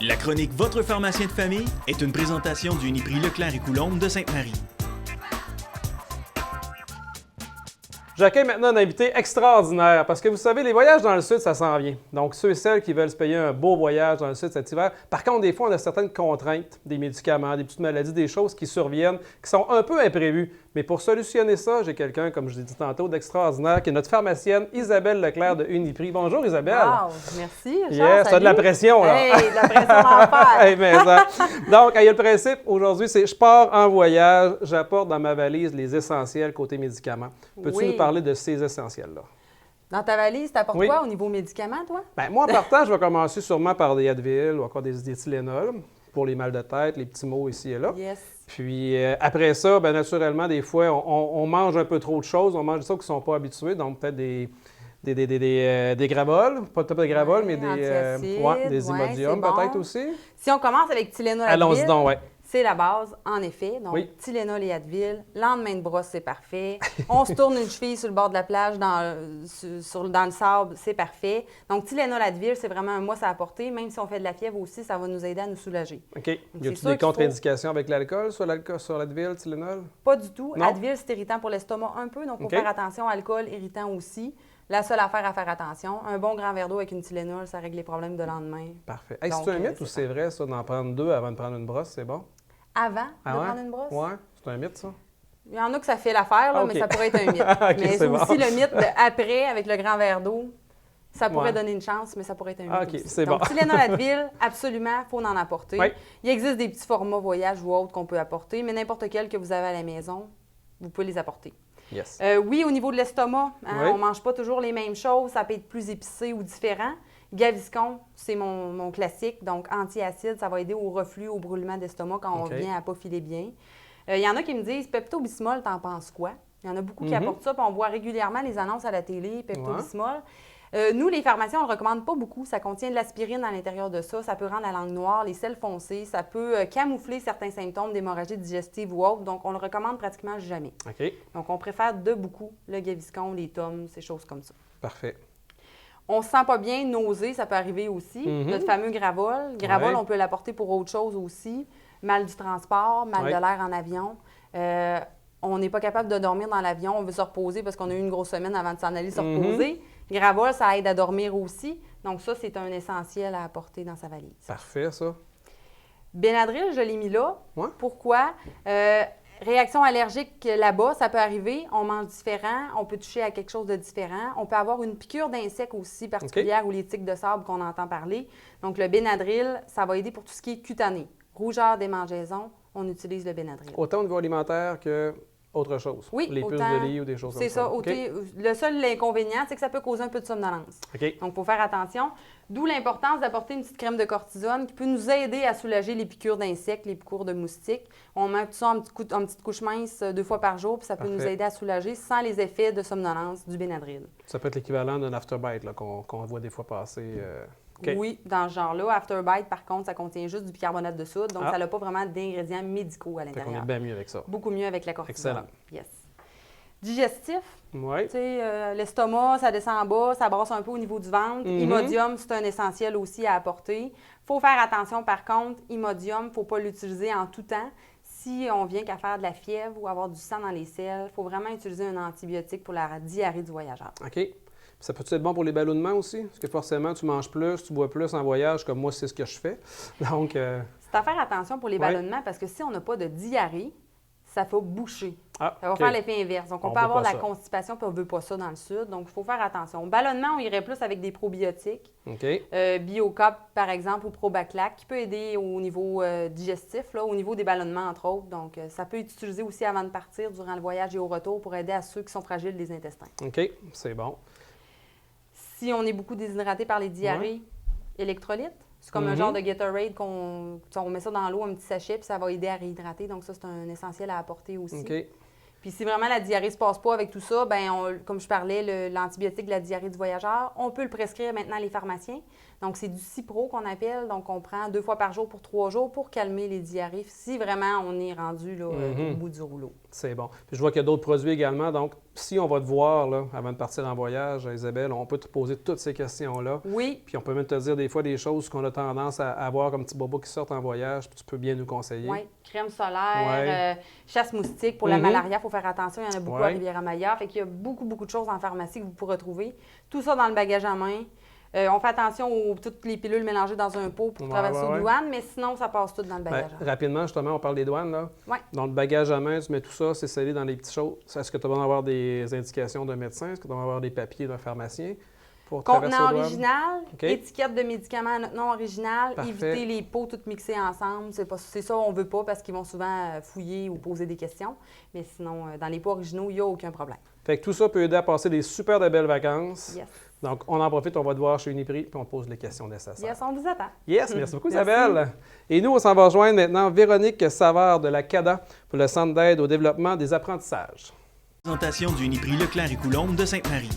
La chronique Votre pharmacien de famille est une présentation du Uniprix Leclerc et Coulombe de Sainte-Marie. J'accueille maintenant un invité extraordinaire parce que vous savez, les voyages dans le sud, ça s'en vient. Donc, ceux et celles qui veulent se payer un beau voyage dans le sud cet hiver, par contre, des fois, on a certaines contraintes, des médicaments, des petites maladies, des choses qui surviennent, qui sont un peu imprévues. Mais pour solutionner ça, j'ai quelqu'un, comme je l'ai dit tantôt, d'extraordinaire, qui est notre pharmacienne Isabelle Leclerc de Uniprix. Bonjour Isabelle. Wow, merci. Richard, Yes, t'as de la pression, là. Hey, de la pression d'enfer. Hey, mais ça. Donc, il y a le principe aujourd'hui, c'est je pars en voyage, j'apporte dans ma valise les essentiels côté médicaments. Peux-tu Oui. nous parler de ces essentiels-là? Dans ta valise, t'apportes Oui. quoi au niveau médicaments, toi? Bien, moi, en partant, je vais commencer sûrement par des Advil ou encore des Tylenol pour les mal de tête, les petits maux ici et là. Yes. Puis après ça, bien, naturellement, des fois, on mange un peu trop de choses. On mange des choses qui ne sont pas habitués, donc peut-être des Gravols, pas de Gravol, Ouais, mais des antiacides, Imodium c'est bon. peut-être aussi. Si on commence avec Tylenol Allons-y Advil, donc, ouais. c'est la base, en effet. Donc, Oui. Tylenol et Advil, lendemain de brosse, c'est parfait. On se tourne une cheville sur le bord de la plage, dans le sable, c'est parfait. Donc, Tylenol Advil, c'est vraiment un must à apporter. Même si on fait de la fièvre aussi, ça va nous aider à nous soulager. OK. Y c'est a-t-il sûr des qu'il faut- contre-indications avec l'alcool sur l'Advil, Tylenol? Pas du tout. Non? Advil, c'est irritant pour l'estomac un peu, donc il faut OK. faire attention. Alcool, irritant aussi. La seule affaire à faire attention, un bon grand verre d'eau avec une Tylenol, ça règle les problèmes de lendemain. Parfait. Hey, Donc, c'est un mythe ou c'est c'est vrai, ça, d'en prendre deux avant de prendre une brosse, c'est bon? Avant Ah de ouais? prendre une brosse? Ouais, c'est un mythe, ça? Il y en a que ça fait l'affaire, là, OK. mais ça pourrait être un mythe. OK, mais c'est aussi bon. le mythe de après, avec le grand verre d'eau, ça pourrait Ouais. donner une chance, mais ça pourrait être un mythe OK, aussi. c'est Donc, bon. Tylenol Advil, absolument, il faut en apporter. Oui. Il existe des petits formats voyage ou autres qu'on peut apporter, mais n'importe quel que vous avez à la maison, vous pouvez les apporter. Yes. Oui, au niveau de l'estomac, Oui. on ne mange pas toujours les mêmes choses, ça peut être plus épicé ou différent. Gaviscon, c'est mon classique, donc antiacide, ça va aider au reflux, au brûlement d'estomac quand on OK. vient à pas filer bien. Il y en a qui me disent Pepto-Bismol, t'en penses quoi? Il y en a beaucoup qui apportent ça, puis on voit régulièrement les annonces à la télé, Pepto-Bismol. Nous, les pharmaciens, on ne le recommande pas beaucoup. Ça contient de l'aspirine à l'intérieur de ça. Ça peut rendre la langue noire, les selles foncées. Ça peut camoufler certains symptômes d'hémorragie digestive ou autre. Donc, on le recommande pratiquement jamais. OK, Donc, on préfère de beaucoup le Gaviscon, les Tomes, ces choses comme ça. parfait. On se sent pas bien, nausée, ça peut arriver aussi. Notre fameux Gravol. Gravol, Ouais. on peut l'apporter pour autre chose aussi. Mal du transport, mal Ouais. de l'air en avion. On n'est pas capable de dormir dans l'avion, on veut se reposer parce qu'on a eu une grosse semaine avant de s'en aller se reposer. Gravol, ça aide à dormir aussi. Donc ça, c'est un essentiel à apporter dans sa valise. Parfait, ça. Benadryl, je l'ai mis là. Ouais. Pourquoi? Réaction allergique là-bas, ça peut arriver. On mange différent, on peut toucher à quelque chose de différent. On peut avoir une piqûre d'insecte aussi particulière ou les tiques de sable qu'on entend parler. Donc, le Benadryl, ça va aider pour tout ce qui est cutané. Rougeur, démangeaison, on utilise le Benadryl. Autant au niveau alimentaire que autre chose. Oui, les puces autant- de lit ou des choses comme C'est ça. OK. Le seul inconvénient, c'est que ça peut causer un peu de somnolence. OK. Donc, il faut faire attention. D'où l'importance d'apporter une petite crème de cortisone qui peut nous aider à soulager les piqûres d'insectes, les piqûres de moustiques. On met tout ça en petite couche mince 2 fois par jour, puis ça peut nous Parfait. aider à soulager sans les effets de somnolence du Benadryl. Ça peut être l'équivalent d'un afterbite là, qu'on voit des fois passer. OK. Oui, dans ce genre-là. Afterbite, par contre, ça contient juste du bicarbonate de soude, donc Ah. ça n'a pas vraiment d'ingrédients médicaux à Fait qu'on est l'intérieur. bien mieux avec ça. Beaucoup mieux avec la cortisone. Excellent. Yes. Digestif, Oui. tu sais, l'estomac, ça descend en bas, ça brasse un peu au niveau du ventre. Imodium, c'est un essentiel aussi à apporter. Il faut faire attention, par contre, Imodium, il ne faut pas l'utiliser en tout temps. Si on vient qu'à faire de la fièvre ou avoir du sang dans les selles, il faut vraiment utiliser un antibiotique pour la diarrhée du voyageur. OK. Puis ça peut être bon pour les ballonnements aussi? Parce que forcément, tu manges plus, tu bois plus en voyage, comme moi, c'est ce que je fais. Donc, C'est à faire attention pour les Ouais. ballonnements parce que si on n'a pas de diarrhée, ça fait boucher. ah, Ça va OK. faire l'effet inverse. Donc, on On peut veut avoir pas la ça. constipation, puis on ne veut pas ça dans le sud. Donc, il faut faire attention. Au ballonnement, on irait plus avec des probiotiques. OK. Biocop, par exemple, ou Probaclac, qui peut aider au niveau digestif, là, au niveau des ballonnements, entre autres. Donc, ça peut être utilisé aussi avant de partir, durant le voyage et au retour, pour aider à ceux qui sont fragiles des intestins. OK. C'est bon. Si on est beaucoup déshydraté par les diarrhées, électrolytes, c'est comme un genre de Gatorade qu'on met ça dans l'eau, un petit sachet, puis ça va aider à réhydrater. Donc, ça, c'est un essentiel à apporter aussi. OK. Puis si vraiment la diarrhée ne se passe pas avec tout ça, bien, comme je parlais, l'antibiotique de la diarrhée du voyageur, on peut le prescrire maintenant les pharmaciens. Donc, c'est du Cipro qu'on appelle. Donc, on prend 2 fois par jour pour 3 jours pour calmer les diarrhées si vraiment on est rendu là, au bout du rouleau. C'est bon. Puis je vois qu'il y a d'autres produits également. Donc, si on va te voir là, avant de partir en voyage, Isabelle, on peut te poser toutes ces questions-là. Oui. Puis on peut même te dire des fois des choses qu'on a tendance à avoir comme petits bobos qui sortent en voyage, puis tu peux bien nous conseiller. Oui, crème solaire, chasse moustique pour la malaria, il faut faire attention, il y en a beaucoup à Rivière-Maya. Fait qu'il y a beaucoup de choses en pharmacie que vous pourrez trouver. Tout ça dans le bagage à main. On fait attention aux toutes les pilules mélangées dans un pot pour traverser aux douanes, mais sinon, ça passe tout dans le bagage à main. Rapidement, justement, on parle des douanes. Là. Oui. Dans le bagage à main, tu mets tout ça, c'est scellé dans les petites choses. Est-ce que tu vas avoir des indications d'un médecin? Est-ce que tu vas avoir des papiers d'un pharmacien? Contenant original, Okay. Étiquette de médicaments à notre nom original, Parfait. éviter les pots toutes mixées ensemble. C'est ça, on ne veut pas parce qu'ils vont souvent fouiller ou poser des questions. Mais sinon, dans les pots originaux, il n'y a aucun problème. Fait que tout ça peut aider à passer des super de belles vacances. Yes. Donc, on en profite, on va te voir chez Uniprix, puis on te pose les questions nécessaires. Yes, on vous attend. Yes, merci beaucoup Isabelle. Et nous, on s'en va rejoindre maintenant Véronique Savard de la CADA pour le Centre d'aide au développement des apprentissages. Présentation du Uniprix Leclerc et Coulombe de Sainte-Marie.